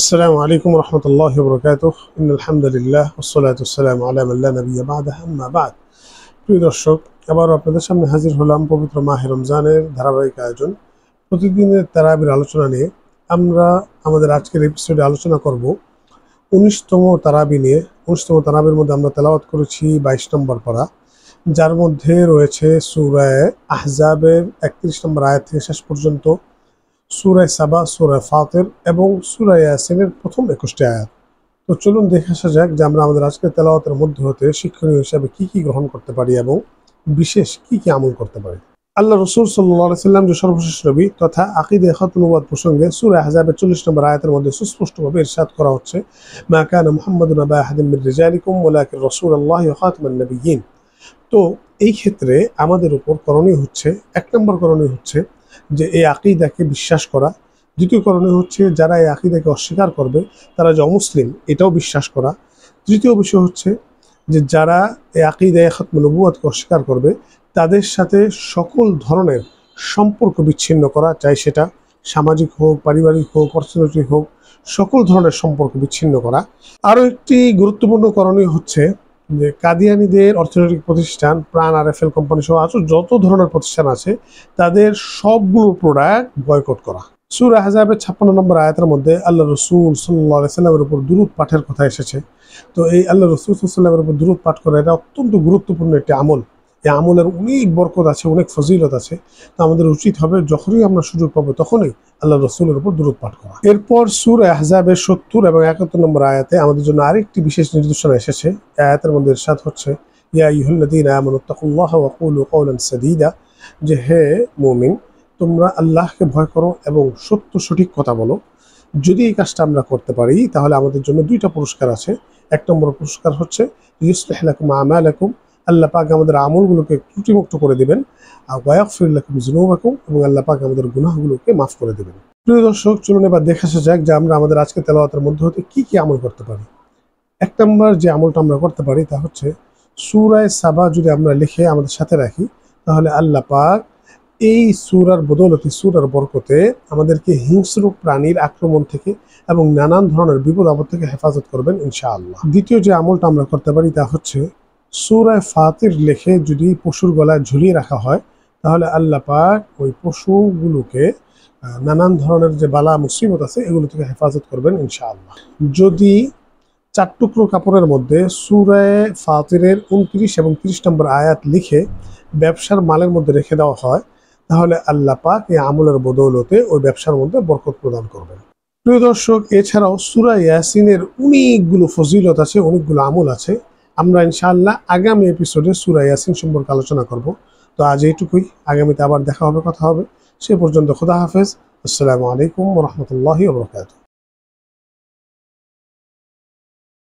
আসসালামু আলাইকুম রহমতুল্লাহি ওয়া বারাকাতুহু ইন্নাল হামদুলিল্লাহ ওয়াসসালাতু ওয়াসসালামু আলা মান লা নাবিয়্যা বা'দাহু আম্মা বা'দ। প্রিয় দর্শক, আবার আপনাদের সামনে হাজির হলাম পবিত্র মাহে রমজানের ধারাবাহিক আয়োজন প্রতিদিনের তারাবির আলোচনা নিয়ে। আমরা আমাদের আজকের এপিসোডে আলোচনা করব 19তম তারাবি নিয়ে। 19তম তারাবির মধ্যে আমরা তেলাওয়াত করেছি 22 নম্বর পারা, যার মধ্যে রয়েছে সূরা আহজাবের 31 নম্বর আয়াত থেকে শেষ পর্যন্ত, সূরা সাবা, সূরা ফাতির এবং সূরা ইয়াসিনের প্রথম 21টি আয়াত। তো চলুন দেখে আসা যাক যে আমরা আমাদের আজকের তেলাওয়াতের মধ্যে হতে শিক্ষণীয় হিসাবে কি কি গ্রহণ করতে পারি এবং বিশেষ কি কি আমল করতে পারি। আল্লাহ রাসূল সাল্লাল্লাহু আলাইহি সাল্লাম যে সর্বশেষ নবী তথা আকীদা খাতনুবুওয়াত প্রসঙ্গে সূরা আহজাবের 40 নম্বর আয়াতের মধ্যে সুস্পষ্টভাবে ইরশাদ করা হচ্ছে, মা কানা মুহাম্মাদুন আবা আহাদিন মির রিজালিকুম ওয়ালাকিন রাসূলুল্লাহি ওয়া খাতামান নাবিয়্যিন। তো এই ক্ষেত্রে আমাদের উপর করণীয় হচ্ছে, এক নম্বর করণীয় হচ্ছে যে এই আকীদাকে বিশ্বাস করা। দ্বিতীয় করণীয় হচ্ছে যারা এই আকীদাকে অস্বীকার করবে তারা যে অমুসলিম এটাও বিশ্বাস করা। তৃতীয় বিষয় হচ্ছে যে যারা এই আকীদায়ে খাতমুন নবুওয়াতকে অস্বীকার করবে তাদের সাথে সকল ধরনের সম্পর্ক বিচ্ছিন্ন করা, চাই সেটা সামাজিক হোক, পারিবারিক হোক, অর্থনৈতিক হোক, সকল ধরনের সম্পর্ক বিচ্ছিন্ন করা। আরও একটি গুরুত্বপূর্ণ করণীয় হচ্ছে যে কাদিয়ানীদের অর্থনৈতিক প্রতিষ্ঠান প্রাণ, আরএফএল কোম্পানি সহ আরও যত ধরনের প্রতিষ্ঠান আছে তাদের সবগুলো প্রোডাক্ট বয়কট করা। সূরা আহজাবের 56 নম্বর আয়াতের মধ্যে আল্লাহ রাসূল সাল্লাল্লাহু আলাইহি সাল্লামের উপর দুরূদ পাঠের কথা এসেছে। তো এই আল্লাহ রাসূল সাল্লাল্লাহু আলাইহি সাল্লামের উপর দুরূদ পাঠ করা এটা অত্যন্ত গুরুত্বপূর্ণ একটি আমল। এই আমলের অনেক বরকত আছে, অনেক ফজিলত আছে। তো আমাদের উচিত হবে যখনই আমরা সুযোগ পাবো তখনই আল্লাহ রাসূলের উপর দুরূদ পাঠ করা। এরপর সূরা আহজাবের 70 এবং 71 নম্বর আয়াতে আমাদের জন্য আরেকটি বিশেষ নির্দেশনা এসেছে। এই আয়াতের মধ্যে ইরশাদ হচ্ছে, ইয়া আইয়ুহাল্লাযীনা আমানুত্তাকুল্লাহা ওয়া কুলু কাওলান সাদীদা, যে হে মুমিন তোমরা আল্লাহকে ভয় করো এবং সঠিক কথা বলো। যদি এই কাজটা আমরা করতে পারি তাহলে আমাদের জন্য দুইটা পুরস্কার আছে। এক নম্বর পুরস্কার হচ্ছে ইউসলিহু লাকুম আমালাকুম, আল্লাহ পাক আমাদের আমলগুলোকে ত্রুটিমুক্ত করে দিবেন। আর ওয়াগফির লাকুম যুনুবাকুম, এবং আল্লাহ পাক আমাদের গুনাহগুলোকে মাফ করে দিবেন। প্রিয় দর্শক, চলুন এবার দেখে আসা যাক যে আমরা আমাদের আজকে তেলাওয়াতের মধ্যে হতে কি কি আমল করতে পারি। এক নম্বর যে আমলটা আমরা করতে পারি তা হচ্ছে সূরা সাবা যদি আমরা লিখে আমাদের সাথে রাখি তাহলে আল্লাহ পাক এই সূরার বদৌলতে, সূরার বরকতে আমাদেরকে হিংস্র প্রাণীর আক্রমণ থেকে এবং নানান ধরনের বিপদ আপদ থেকে হেফাজত করবেন ইনশাআল্লাহ। দ্বিতীয় যে আমলটা আমরা করতে পারি তা হচ্ছে সূরা ফাতির লিখে যদি পশুর গলায় ঝুলিয়ে রাখা হয় তাহলে আল্লাহ পাক ওই পশুগুলোকে নানান ধরনের যে বালা মুসিবত আছে এগুলো থেকে হেফাজত করবেন ইনশাআল্লাহ। যদি 4 টুকরো কাপড়ের মধ্যে সূরা ফাতিরের 29 এবং 30 নম্বর আয়াত লিখে ব্যবসার মালের মধ্যে রেখে দেওয়া হয় তাহলে আল্লাহ পাক এই আমলের বদৌলতে ওই ব্যবসার মধ্যে বরকত প্রদান করবেন। প্রিয় দর্শক, এছাড়াও সূরা ইয়াসিনের অনেকগুলো ফজিলত আছে, অনেকগুলো আমল আছে। আমরা ইনশাআল্লাহ আগামী এপিসোডে সূরা ইয়াসিন সম্পর্কে আলোচনা করব। তো আজ এইটুকুই, আগামীতে আবার দেখা হবে, কথা হবে। সে পর্যন্ত খোদা হাফেজ। আসসালামু আলাইকুম ওয়া রাহমাতুল্লাহি ওয়া বারাকাতুহু।